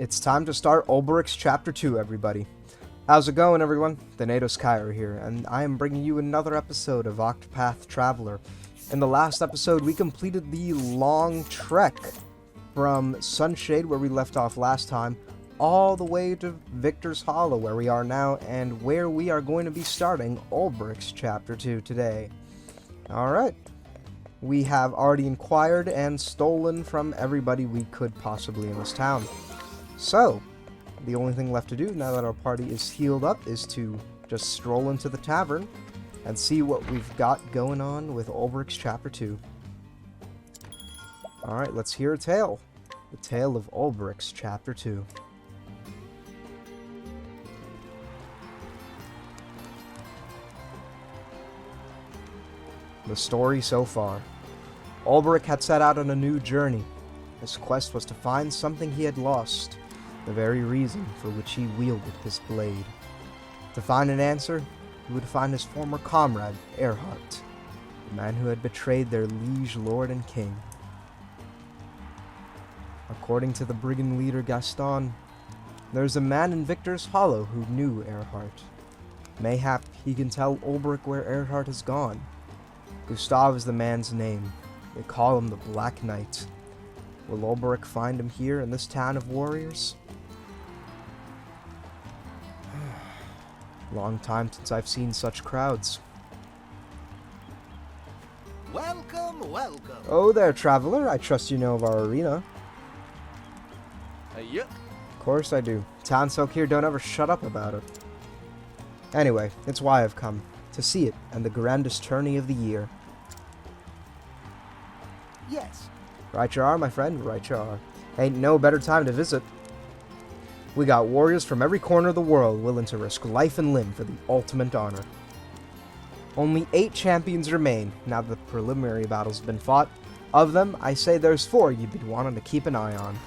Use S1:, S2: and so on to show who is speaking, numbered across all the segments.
S1: It's time to start Olberic's Chapter 2, everybody. How's it going, everyone? The Natos Kyra here, and I am bringing you another episode of Octopath Traveler. In the last episode, we completed the long trek from Sunshade, where we left off last time, all the way to Victor's Hollow, where we are now, and where we are going to be starting Olberic's Chapter 2 today. Alright. We have already inquired and stolen from everybody we could possibly in this town. So, the only thing left to do now that our party is healed up is to just stroll into the tavern and see what we've got going on with Olberic's Chapter 2. Alright, let's hear a tale. The tale of Olberic's Chapter 2. The story so far. Olberic had set out on a new journey. His quest was to find something he had lost, the very reason for which he wielded his blade. To find an answer, he would find his former comrade, Erhardt, the man who had betrayed their liege lord and king. According to the brigand leader Gaston, there's a man in Victor's Hollow who knew Erhardt. Mayhap he can tell Olberic where Erhardt has gone. Gustav is the man's name. They call him the Black Knight. Will Olberic find him here in this town of warriors? Long time since I've seen such crowds.
S2: Welcome, welcome.
S1: Oh there, traveler. I trust you know of our arena.
S2: Yep.
S1: Of course I do. Townsfolk here don't ever shut up about it. Anyway, it's why I've come. To see it, and the grandest tourney of the year.
S2: Yes.
S1: Right you are, my friend, right you are. Ain't no better time to visit. We got warriors from every corner of the world willing to risk life and limb for the ultimate honor. Only 8 champions remain, now that the preliminary battle's been fought. Of them, I say there's 4 you'd be wanting to keep an eye on.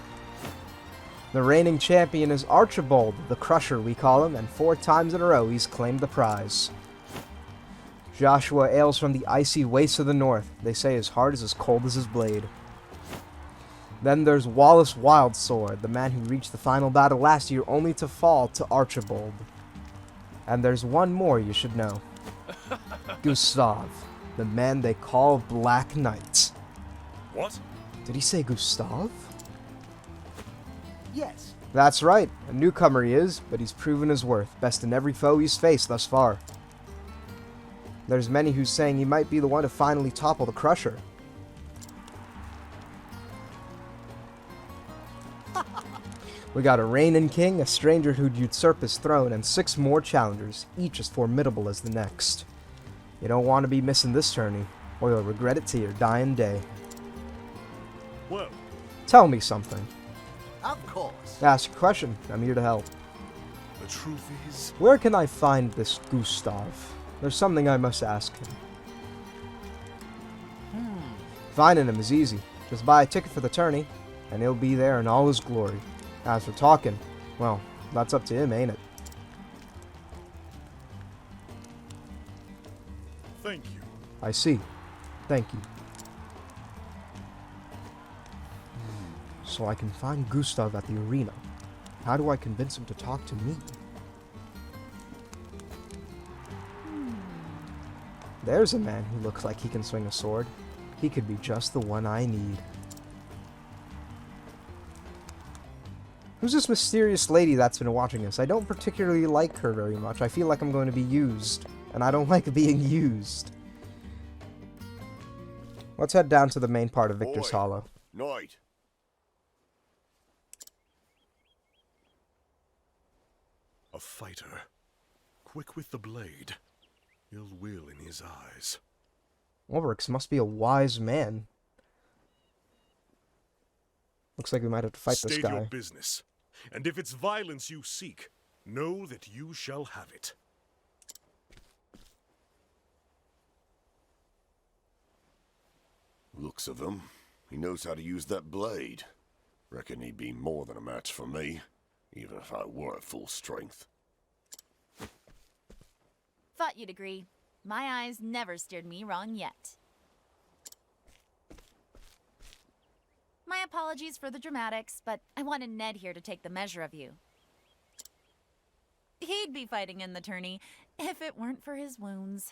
S1: The reigning champion is Archibald, the Crusher we call him, and 4 times in a row he's claimed the prize. Joshua hails from the icy wastes of the north. They say his heart is as cold as his blade. Then there's Wallace Wildsword, the man who reached the final battle last year only to fall to Archibald. And there's one more you should know. Gustav, the man they call Black Knight.
S3: What?
S1: Did he say Gustav?
S2: Yes.
S1: That's right, a newcomer he is, but he's proven his worth, best in every foe he's faced thus far. There's many who's saying he might be the one to finally topple the Crusher. We got a reigning king, a stranger who'd usurp his throne, and 6 more challengers, each as formidable as the next. You don't want to be missing this tourney, or you'll regret it to your dying day.
S3: Well,
S1: Tell me something.
S2: Of course.
S1: Ask a question, I'm here to help.
S3: the truth is,
S1: Where can I find this Gustav? There's something I must ask him. Finding him is easy. Just buy a ticket for the tourney, and he'll be there in all his glory. As for talking, well, that's up to him, ain't it?
S3: thank you.
S1: I see. Thank you. So I can find Gustav at the arena. How do I convince him to talk to me? There's a man who looks like he can swing a sword. He could be just the one I need. Who's this mysterious lady that's been watching us? I don't particularly like her very much. I feel like I'm going to be used, and I don't like being used. Let's head down to the main part of Victor's
S3: Boy.
S1: Hollow.
S3: Knight. A fighter, quick with the blade, ill will in his eyes.
S1: Olberic must be a wise man. Looks like we might have to fight this
S3: State
S1: guy.
S3: your business, and if it's violence you seek, know that you shall have it.
S4: Looks of him. He knows how to use that blade. Reckon he'd be more than a match for me, even if I were at full strength.
S5: Thought you'd agree. My eyes never steered me wrong yet. My apologies for the dramatics, but I wanted Ned here to take the measure of you. He'd be fighting in the tourney if it weren't for his wounds.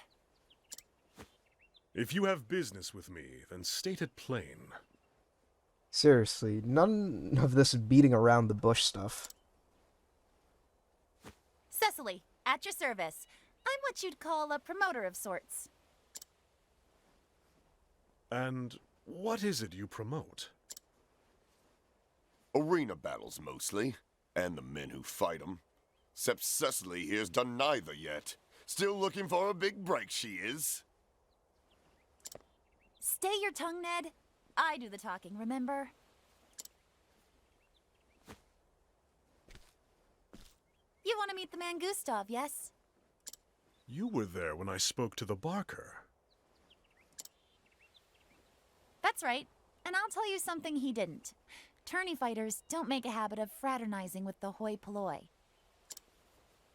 S3: If you have business with me, then state it plain.
S1: Seriously, none of this beating around the bush stuff.
S5: Cecily, at your service. I'm what you'd call a promoter of sorts.
S3: And what is it you promote?
S4: Arena battles mostly, and the men who fight them. Except Cecily here's done neither yet. Still looking for a big break, she is.
S5: Stay your tongue, Ned. I do the talking, remember? You want to meet the man Gustav, yes?
S3: You were there when I spoke to the Barker.
S5: That's right. And I'll tell you something he didn't. Tourney fighters don't make a habit of fraternizing with the hoi polloi.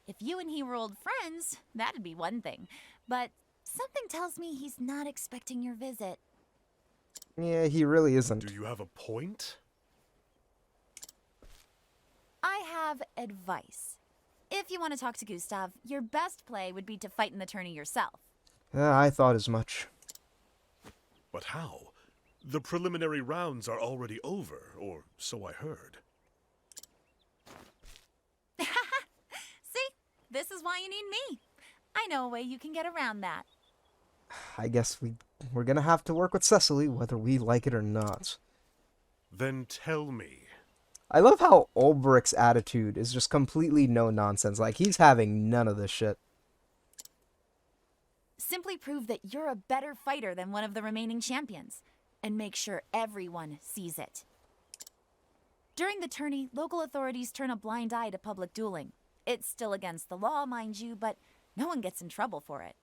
S5: If you and he were old friends, that'd be one thing. But something tells me he's not expecting your visit.
S1: Yeah, he really isn't.
S3: Do you have a point?
S5: I have advice. If you want to talk to Gustav, your best play would be to fight in the tourney yourself.
S1: I thought as much.
S3: But how? The preliminary rounds are already over, or so I heard.
S5: See? This is why you need me. I know a way you can get around that.
S1: I guess we're gonna have to work with Cecily, whether we like it or not.
S3: Then tell me.
S1: I love how Olberic's attitude is just completely no nonsense. Like, he's having none of this shit.
S5: Simply prove that you're a better fighter than one of the remaining champions, and make sure everyone sees it. During the tourney, local authorities turn a blind eye to public dueling. It's still against the law, mind you, but no one gets in trouble for it.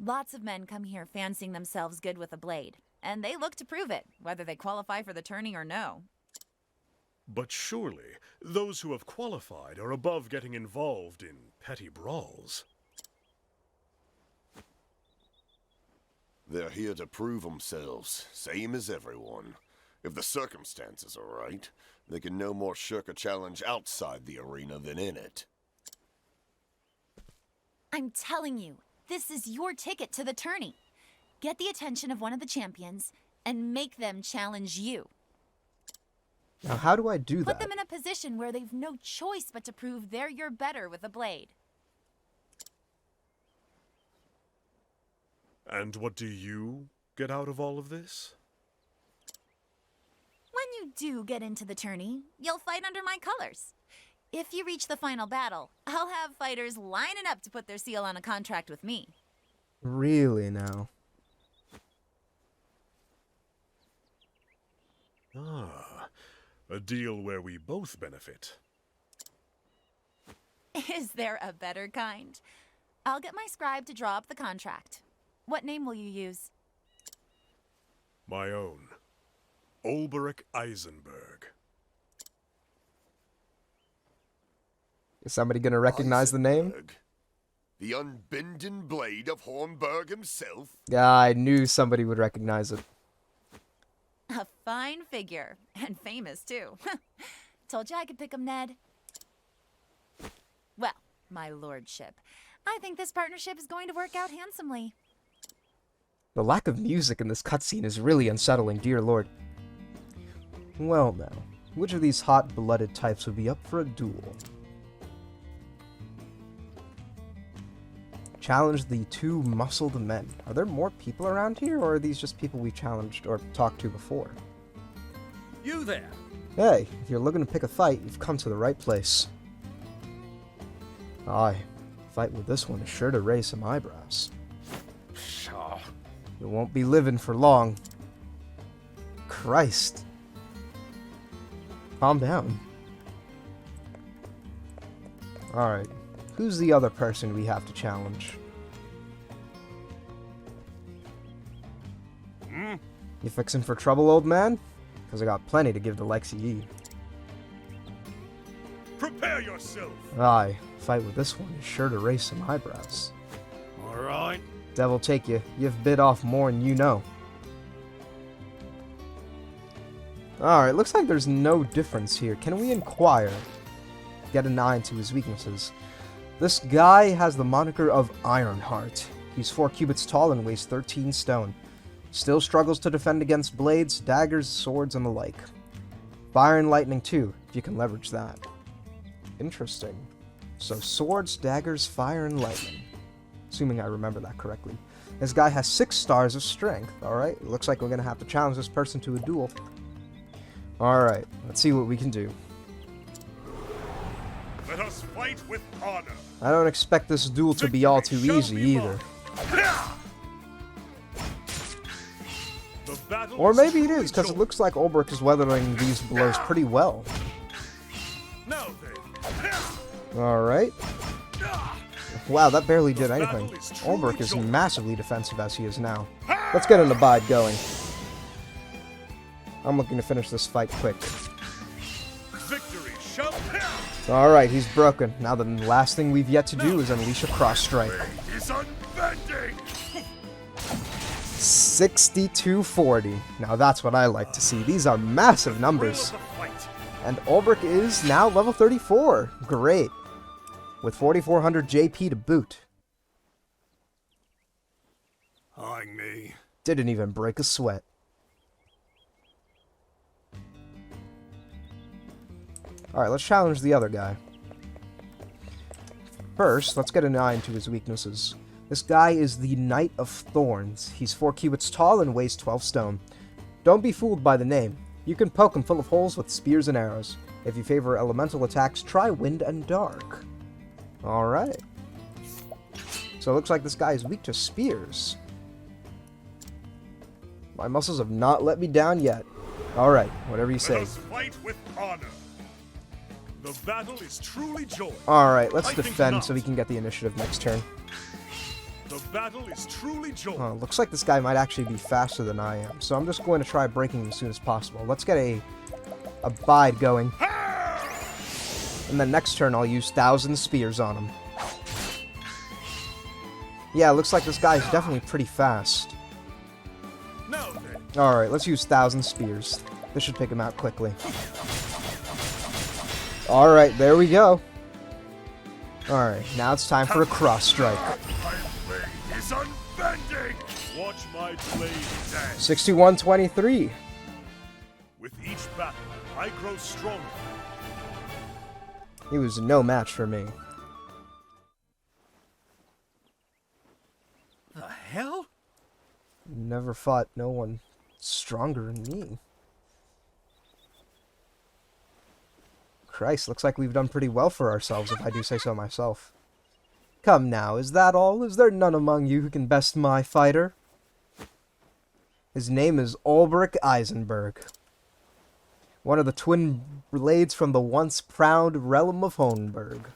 S5: Lots of men come here fancying themselves good with a blade, and they look to prove it, whether they qualify for the tourney or no.
S3: But surely, those who have qualified are above getting involved in petty brawls.
S4: They're here to prove themselves, same as everyone. If the circumstances are right, they can no more shirk a challenge outside the arena than in it.
S5: I'm telling you, this is your ticket to the tourney. Get the attention of one of the champions, and make them challenge you.
S1: Now, how do I do
S5: Put
S1: that?
S5: them in a position where they've no choice but to prove they're your better with a blade.
S3: And what do you get out of all of this?
S5: When you do get into the tourney, you'll fight under my colors. If you reach the final battle, I'll have fighters lining up to put their seal on a contract with me.
S1: Really now?
S3: Ah, a deal where we both benefit.
S5: Is there a better kind? I'll get my scribe to draw up the contract. What name will you use?
S3: My own. Olberic Eisenberg.
S1: Is somebody gonna recognize the name?
S4: Eisenberg? The unbending blade of Hornburg himself?
S1: Yeah, I knew somebody would recognize it.
S5: A fine figure, and famous too. Told you I could pick him, Ned. Well, my lordship, I think this partnership is going to work out handsomely.
S1: The lack of music in this cutscene is really unsettling, dear lord. Well now, which of these hot-blooded types would be up for a duel? Challenge the two muscled men. Are there more people around here, or are these just people we challenged or talked to before?
S6: You there!
S1: Hey, if you're looking to pick a fight, you've come to the right place. Aye, fight with this one is sure to raise some eyebrows.
S6: Pshaw.
S1: You won't be living for long. Christ. Calm down. Alright. Who's the other person we have to challenge? You fixing for trouble, old man? Because I got plenty to give to Lexi E.
S3: Prepare yourself!
S1: Aye, fight with this one is sure to raise some eyebrows.
S6: Alright.
S1: Devil take you, you've bit off more than you know. Alright, looks like there's no difference here. Can we inquire? Get an eye into his weaknesses. This guy has the moniker of Ironheart. He's 4 cubits tall and weighs 13 stone. Still struggles to defend against blades, daggers, swords, and the like. Fire and lightning too, if you can leverage that. Interesting. So swords, daggers, fire, and lightning. Assuming I remember that correctly. This guy has 6 stars of strength. Alright, it looks like we're going to have to challenge this person to a duel. Alright, let's see what we can do.
S3: Let us fight with honor.
S1: I don't expect this duel to be all too easy either. Or maybe it is, because it looks like Olberic is weathering these blows pretty well. Alright. Wow, that barely did anything. Olberic is massively defensive as he is now. Let's get an abide going. I'm looking to finish this fight quick. Alright, he's broken. Now the last thing we've yet to do is unleash a cross strike. 6240. Now that's what I like to see. These are massive numbers. And Olberic is now level 34. Great. With 4400 JP to boot.
S3: Eyeing me.
S1: Didn't even break a sweat. Alright, let's challenge the other guy. First, let's get an eye into his weaknesses. This guy is the Knight of Thorns. He's 4 cubits tall and weighs 12 stone. Don't be fooled by the name. You can poke him full of holes with spears and arrows. If you favor elemental attacks, try Wind and Dark. Alright. So it looks like this guy is weak to spears. My muscles have not let me down yet. Alright, whatever you say.
S3: Let us fight with honor. The battle is truly joy.
S1: Alright, let's defend so we can get the initiative next turn.
S3: The battle is truly joy.
S1: Oh, looks like this guy might actually be faster than I am, so I'm just going to try breaking him as soon as possible. Let's get a abide going. And then next turn I'll use 1,000 spears on him. Yeah, looks like this guy is definitely pretty fast. Alright, let's use 1,000 spears. This should pick him out quickly. Alright, there we go. Alright, now it's time for a cross strike.
S3: Is unbending. Watch my blade dance.
S1: 6123.
S3: With each battle, I grow stronger.
S1: He was no match for me.
S6: The hell?
S1: Never fought no one stronger than me. Christ, looks like we've done pretty well for ourselves, if I do say so myself. Come now, is that all? Is there none among you who can best my fighter? His name is Olberic Eisenberg. One of the twin blades from the once proud realm of Hohenberg.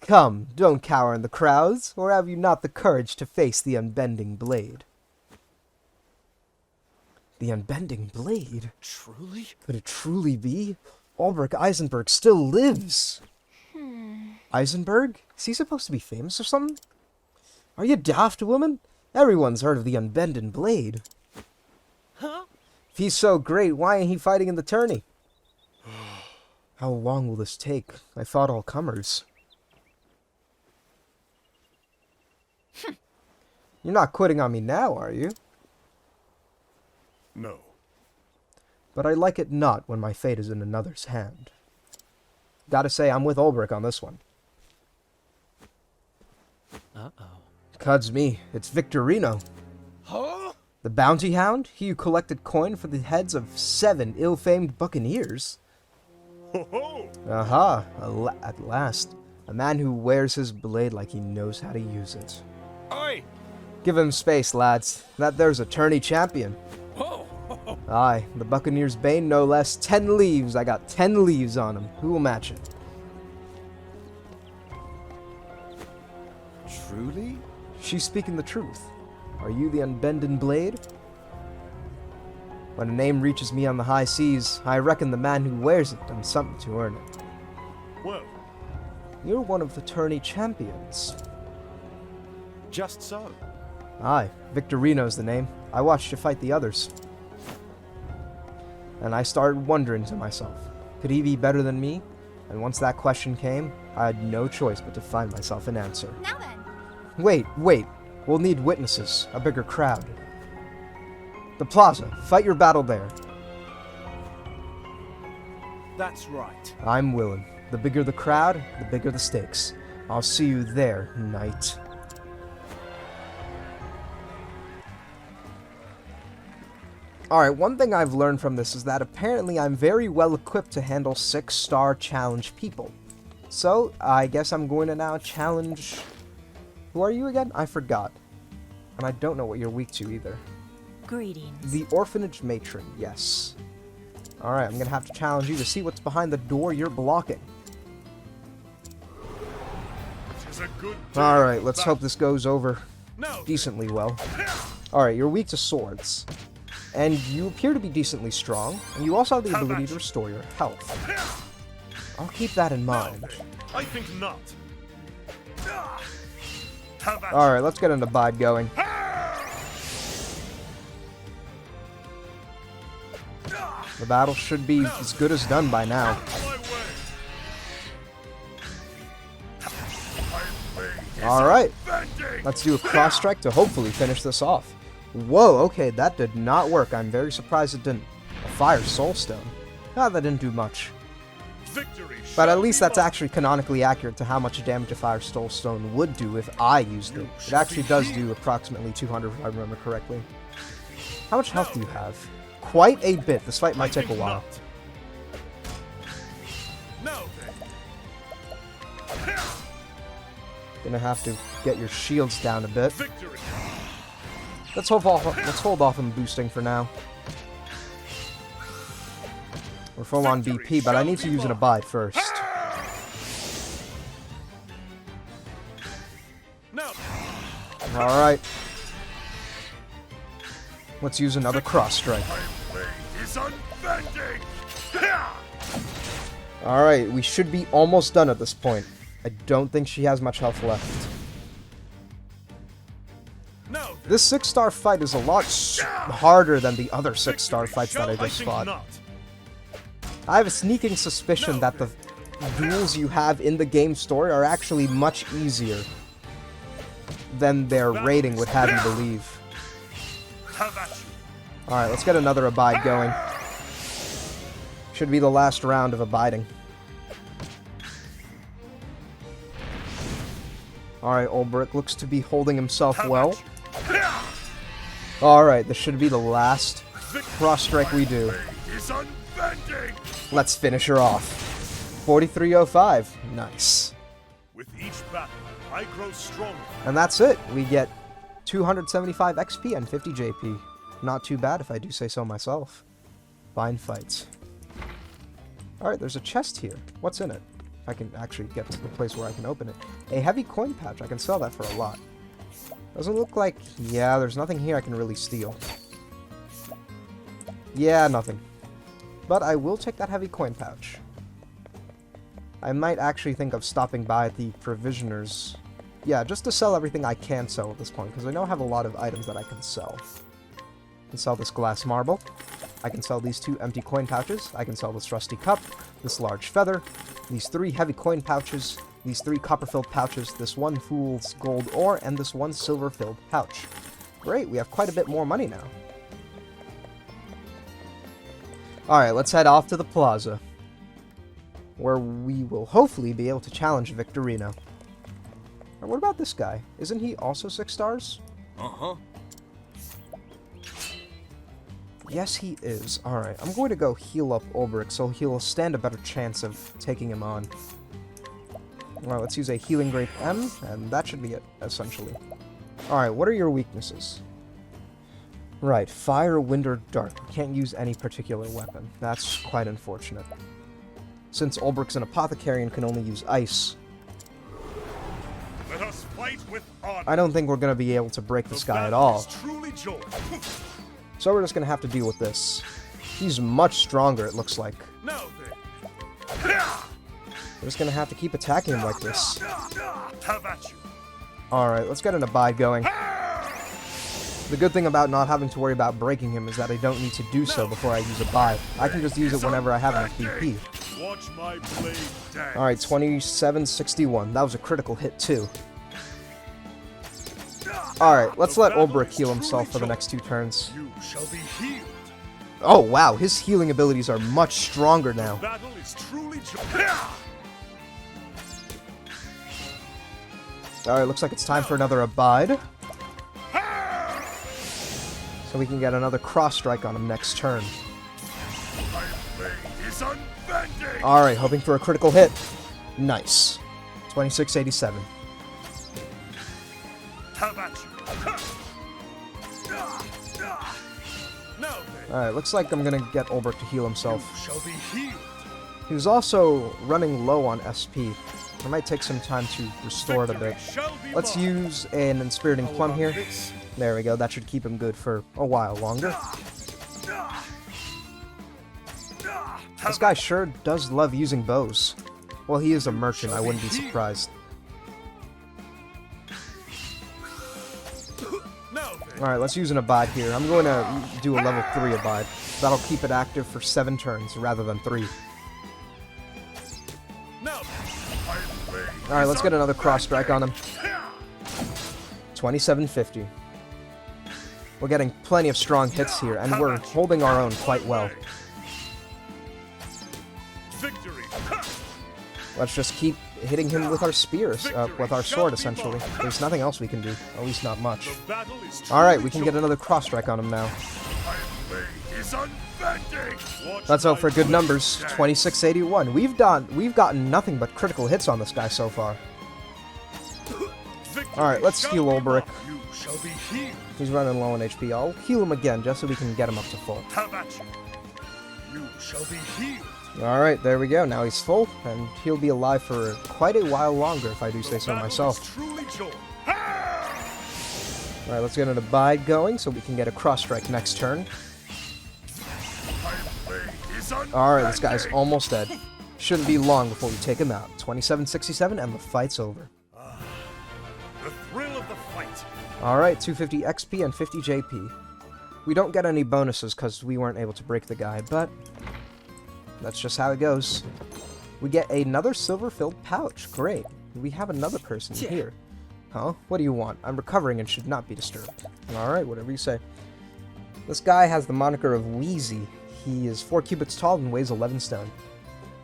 S1: Come, don't cower in the crowds, or have you not the courage to face the unbending blade? The unbending blade?
S6: Truly?
S1: Could it truly be? Olberic Eisenberg still lives! Eisenberg? Is he supposed to be famous or something? Are you daft, woman? Everyone's heard of the unbending blade.
S6: Huh?
S1: If he's so great, why ain't he fighting in the tourney? How long will this take? I fought all comers. You're not quitting on me now, are you?
S3: No.
S1: But I like it not when my fate is in another's hand. Gotta say, I'm with Olberic on this one.
S6: Uh-oh.
S1: Cuds me, it's Victorino.
S6: Huh?
S1: The bounty hound? He who collected coin for the heads of 7 ill-famed buccaneers.
S3: Ho ho!
S1: Aha, at last. A man who wears his blade like he knows how to use it.
S6: Oi!
S1: Give him space, lads. That there's a tourney champion.
S6: Whoa!
S1: Aye, the Buccaneer's Bane, no less. 10 leaves. I got 10 leaves on him. Who will match it?
S6: Truly?
S1: She's speaking the truth. Are you the unbending blade? When a name reaches me on the high seas, I reckon the man who wears it done something to earn it.
S3: Well,
S1: You're one of the tourney champions.
S6: Just so.
S1: Aye, Victorino's the name. I watched you fight the others. And I started wondering to myself, could he be better than me? And once that question came, I had no choice but to find myself an answer.
S5: Now then.
S1: Wait. We'll need witnesses, a bigger crowd. The plaza. Fight your battle there.
S6: That's right.
S1: I'm willing. The bigger the crowd, the bigger the stakes. I'll see you there, knight. Alright, one thing I've learned from this is that apparently I'm very well equipped to handle 6-star challenge people. So, I guess I'm going to now challenge... Who are you again? I forgot. And I don't know what you're weak to either.
S7: Greetings.
S1: The orphanage matron, yes. Alright, I'm gonna have to challenge you to see what's behind the door you're blocking. Alright, let's hope this goes over decently well. Alright, you're weak to swords. And you appear to be decently strong, and you also have the ability to restore your health. I'll keep that in mind.
S3: I think not.
S1: Alright, let's get an abide going. The battle should be as good as done by now. Alright, let's do a cross strike to hopefully finish this off. Whoa, okay, that did not work. I'm very surprised it didn't. A fire soulstone. Ah, that didn't do much. But at least that's actually canonically accurate to how much damage a fire soulstone would do if I used it. It actually does do approximately 200 if I remember correctly. How much health do you have? Quite a bit. This fight might take a while. Gonna have to get your shields down a bit. Let's hold off on boosting for now. We're full on BP, but I need to use an abide first. Alright. Let's use another cross strike. Alright, we should be almost done at this point. I don't think she has much health left. This 6-star fight is a lot harder than the other 6-star fights that I just fought. I have a sneaking suspicion that the duels you have in the game story are actually much easier than their rating would have you believe. Alright, let's get another abide going. Should be the last round of abiding. Alright, Olberic looks to be holding himself well. Alright, this should be the last cross strike we do. Let's finish her off. 4305. Nice.
S3: With each battle, I grow stronger.
S1: And that's it. We get 275 XP and 50 JP. Not too bad if I do say so myself. Fine fights. Alright, there's a chest here. What's in it? I can actually get to the place where I can open it. A heavy coin pouch. I can sell that for a lot. Doesn't look like... Yeah, there's nothing here I can really steal. Yeah, nothing. But I will take that heavy coin pouch. I might actually think of stopping by at the provisioners. Yeah, just to sell everything I can sell at this point, because I know I have a lot of items that I can sell. I can sell this glass marble. I can sell these 2 empty coin pouches. I can sell this rusty cup, this large feather, these 3 heavy coin pouches, these 3 copper-filled pouches, this 1 fool's gold ore, and this 1 silver-filled pouch. Great, we have quite a bit more money now. Alright, let's head off to the plaza, where we will hopefully be able to challenge Victorino. Or what about this guy? Isn't he also 6 stars?
S6: Uh-huh.
S1: Yes, he is. Alright, I'm going to go heal up Olberic so he'll stand a better chance of taking him on. Alright, let's use a healing grape M, and that should be it, essentially. Alright, what are your weaknesses? Right, fire, wind, or dark. Can't use any particular weapon. That's quite unfortunate. Since Olberic's an apothecary and can only use ice,
S3: Let us fight with honor.
S1: I don't think we're going to be able to break this guy at all.
S3: Truly joy.
S1: So we're just going to have to deal with this. He's much stronger, it looks like.
S3: Now then.
S1: We're just going to have to keep attacking him like this.
S3: Have at you.
S1: Alright, let's get an abide going. The good thing about not having to worry about breaking him is that I don't need to do so before I use a buy. I can just use it whenever I have enough BP.
S3: Watch my blade dance.
S1: Alright, 2761. That was a critical hit, too. Alright, let's let Olberic heal himself for the next 2 turns.
S3: You shall be healed.
S1: Oh, wow, his healing abilities are much stronger now.
S3: Battle is truly
S1: Alright, looks like it's time for another Abide. So we can get another cross strike on him next turn.
S3: My blade is unbending.
S1: Alright, hoping for a critical hit. Nice. 2687.
S3: How about you? Now then,
S1: Alright, looks like I'm gonna get Olberic to heal himself.
S3: shall be healed.
S1: He was also running low on SP. It might take some time to restore it a bit.
S3: Shall be
S1: Let's
S3: mine.
S1: use an Inspiriting
S3: How
S1: Plum
S3: about
S1: here.
S3: this?
S1: There we go, that should keep him good for a while longer. This guy sure does love using bows. Well, he is a merchant, I wouldn't be surprised.
S3: Now then,
S1: Alright, let's use an Abide here. I'm going to do a level 3 Abide. That'll keep it active for 7 turns rather than 3.
S3: now then. My blade
S1: Alright,
S3: is
S1: let's get another cross strike on him. 2750. We're getting plenty of strong hits here, and we're holding our own quite well.
S3: Victory.
S1: Let's just keep hitting him with our spears, with our sword, essentially. There's nothing else we can do, at least not much.
S3: The battle is
S1: Alright,
S3: truly
S1: we can get another cross strike on him now.
S3: My blade is unbending. Watch
S1: Let's hope
S3: my
S1: for good
S3: blade
S1: numbers.
S3: dance.
S1: 2681. We've gotten nothing but critical hits on this guy so far.
S3: Victory
S1: Alright, let's
S3: shall
S1: heal
S3: be
S1: Olberic.
S3: mine. You shall be healed.
S1: He's running low on HP. I'll heal him again just so we can get him up to full.
S3: How about you? You shall be healed.
S1: Alright, there we go. Now he's full, and he'll be alive for quite a while longer if I do say so
S3: Battle
S1: myself.
S3: is truly joy.
S1: Alright, let's get an Abide going so we can get a cross strike next turn.
S3: My blade is
S1: Alright, this guy's
S3: unbending.
S1: almost dead. Shouldn't be long before we take him out. 2767, and the fight's over.
S3: The thrill of the fight.
S1: Alright, 250 XP and 50 JP. We don't get any bonuses because we weren't able to break the guy, but that's just how it goes. We get another silver-filled pouch. Great. We have another person here. Huh? What do you want? I'm recovering and should not be disturbed. Alright, whatever you say. This guy has the moniker of Wheezy. He is 4 cubits tall and weighs 11 stone.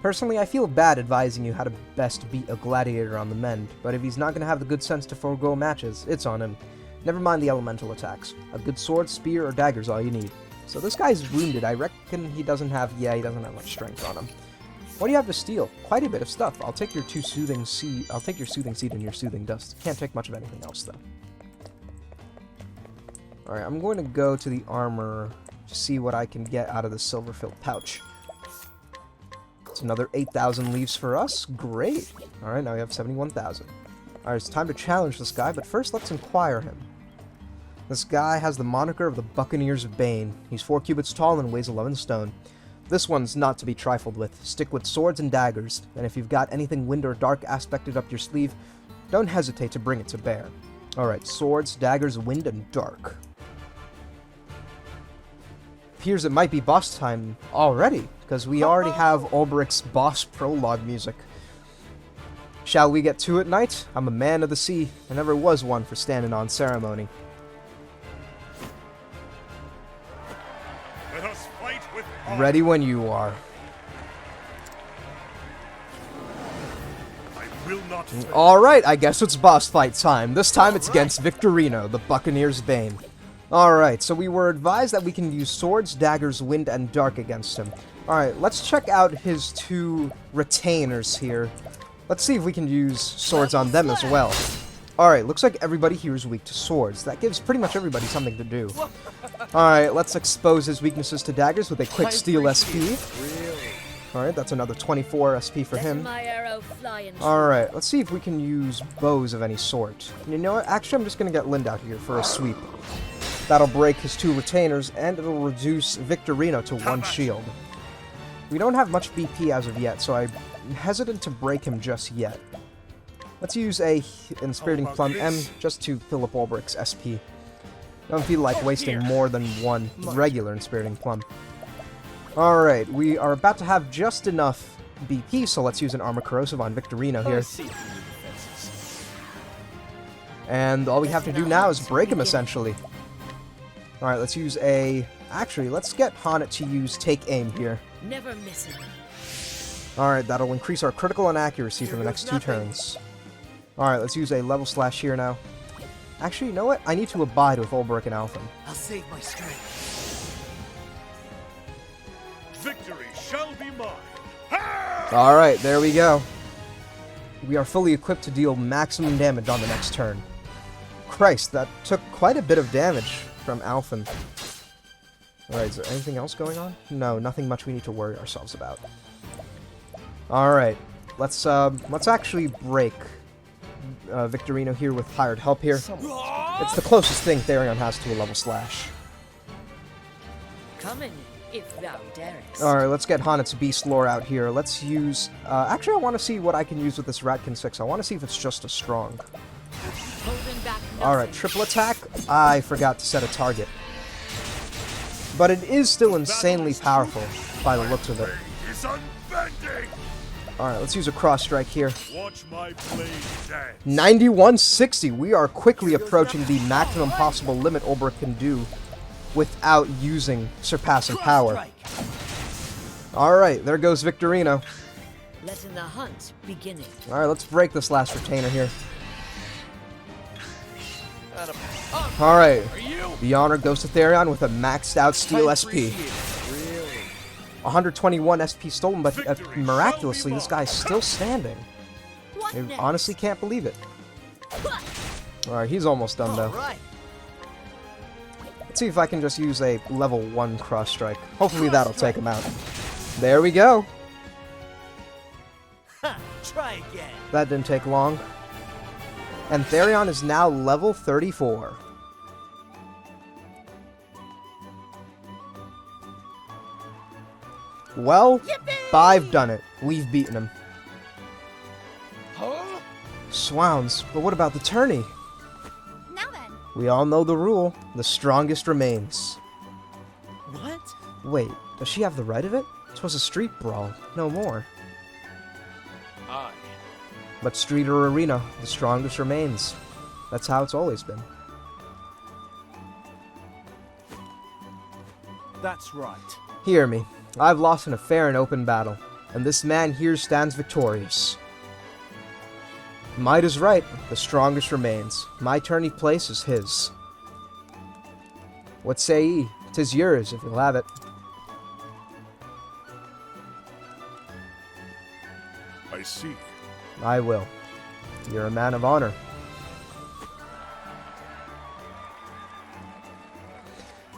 S1: Personally, I feel bad advising you how to best beat a gladiator on the mend, but if he's not going to have the good sense to forego matches, it's on him. Never mind the elemental attacks. A good sword, spear, or dagger is all you need. So this guy's wounded. I reckon he doesn't have much strength on him. What do you have to steal? Quite a bit of stuff. I'll take your soothing seed and your soothing dust. Can't take much of anything else though. Alright, I'm going to go to the armor to see what I can get out of the silver-filled pouch. It's another 8,000 leaves for us. Great. Alright, now we have 71,000. Alright, it's time to challenge this guy, but first let's inquire him. This guy has the moniker of the Buccaneer's Bane. He's 4 cubits tall and weighs 11 stone. This one's not to be trifled with. Stick with swords and daggers, and if you've got anything wind or dark aspected up your sleeve, don't hesitate to bring it to bear. Alright, swords, daggers, wind, and dark. Appears it might be boss time already, because we already have Olberic's boss prologue music. Shall we get to it, knight? I'm a man of the sea. I never was one for standing on ceremony.
S3: Let us fight with honor.
S1: Ready when you are.
S3: I will not fail.
S1: Alright, I guess it's boss fight time. This time it's against Victorino, the Buccaneer's Bane. Alright, so we were advised that we can use swords, daggers, wind, and dark against him. Alright, let's check out his 2 retainers here. Let's see if we can use swords on them as well. Alright, looks like everybody here is weak to swords. That gives pretty much everybody something to do. Alright, let's expose his weaknesses to daggers with a quick steel SP. Alright, that's another 24 SP for him.
S7: My arrow flying.
S1: Alright, let's see if we can use bows of any sort. You know what? Actually, I'm just going to get Lind out here for a sweep. That'll break his 2 retainers, and it'll reduce Victorino to 1 shield. We don't have much BP as of yet, so I'm hesitant to break him just yet. Let's use a Inspiriting Plum M just to fill up Olberic's SP. Don't feel like wasting more than one regular Inspiriting Plum. Alright, we are about to have just enough BP, so let's use an Armor Corrosive on Victorino here. And all we have to do now is break him, essentially. Alright, let's use a... Actually, let's get Honnet to use Take Aim here.
S7: Never missing.
S1: Alright, that'll increase our critical and accuracy for the next 2 turns. Alright, let's use a level slash here now. Actually, you know what? I need to abide with Olberic and Alphen.
S2: I'll save my strength.
S3: Victory shall be mine.
S1: Alright, there we go. We are fully equipped to deal maximum damage on the next turn. Christ, that took quite a bit of damage from Alphen. Alright, is there anything else going on? No, nothing much we need to worry ourselves about. Alright, let's actually break Victorino here with hired help here. It's the closest thing Therion has to a level slash.
S7: Coming, if thou darest.
S1: Alright, let's get Honnet's Beast Lore out here. Let's use... actually, I want to see what I can use with this Ratkin 6. I want to see if it's just as strong.
S7: Holding back
S1: Alright,
S7: nothing.
S1: triple attack. I forgot to set a target. But it is still insanely powerful by the looks of it.
S3: Is unbending.
S1: Alright, let's use a cross strike here.
S3: Watch my blade dance.
S1: 9160. We are quickly approaching the maximum possible limit Olberic can do without using surpassing power. Alright, there goes Victorino.
S7: Letting the hunt beginning.
S1: Alright, let's break this last retainer here. Alright, the honor goes to Therion with a maxed out Steel SP. 121 SP stolen, but miraculously this guy's still standing. I honestly can't believe it. Alright, he's almost done though. Let's see if I can just use a level 1 cross strike. Hopefully that'll take him out. There we go.
S2: Try again.
S1: That didn't take long. And Therion is now level 34. Well, I've done it. We've beaten him. Swounds, but what about the tourney?
S5: Now then,
S1: We all know the rule. The strongest remains.
S2: What?
S1: Wait, does she have the right of it? 'Twas a street brawl, no more.
S6: Aye.
S1: But street or arena, the strongest remains. That's how it's always been.
S6: That's right.
S1: Hear me. I've lost in a fair and open battle, and this man here stands victorious. Might is right, the strongest remains. My tourney place is his. What say ye? 'Tis yours, if you'll have it.
S3: I see.
S1: I will. You're a man of honor.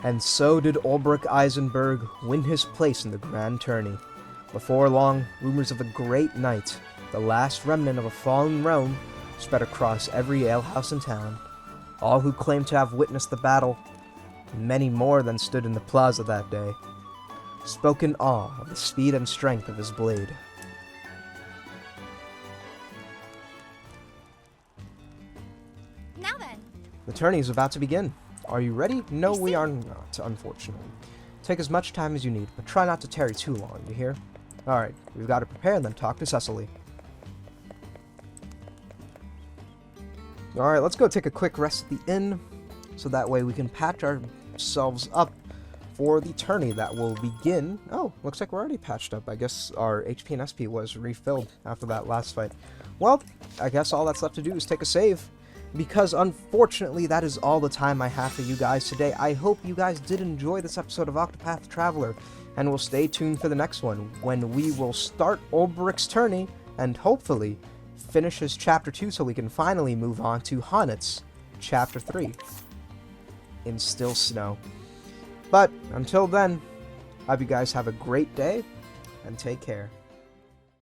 S1: And so did Olberic Eisenberg win his place in the grand tourney. Before long, rumors of a great night, the last remnant of a fallen realm, spread across every alehouse in town. All who claimed to have witnessed the battle, and many more than stood in the plaza that day, spoke in awe of the speed and strength of his blade.
S5: now then.
S1: The tourney is about to begin. Are you ready? No, we are not, unfortunately. Take as much time as you need, but try not to tarry too long, you hear? Alright, we've got to prepare and then talk to Cecily. Alright, let's go take a quick rest at the inn, so that way we can patch ourselves up for the tourney that will begin. Oh, looks like we're already patched up. I guess our HP and SP was refilled after that last fight. Well, I guess all that's left to do is take a save, because unfortunately that is all the time I have for you guys today. I hope you guys did enjoy this episode of Octopath Traveler, and will stay tuned for the next one, when we will start Olberic's tourney, and hopefully finish his Chapter 2 so we can finally move on to Honnet's Chapter 3 in Still Snow. But until then, I hope you guys have a great day, and take care.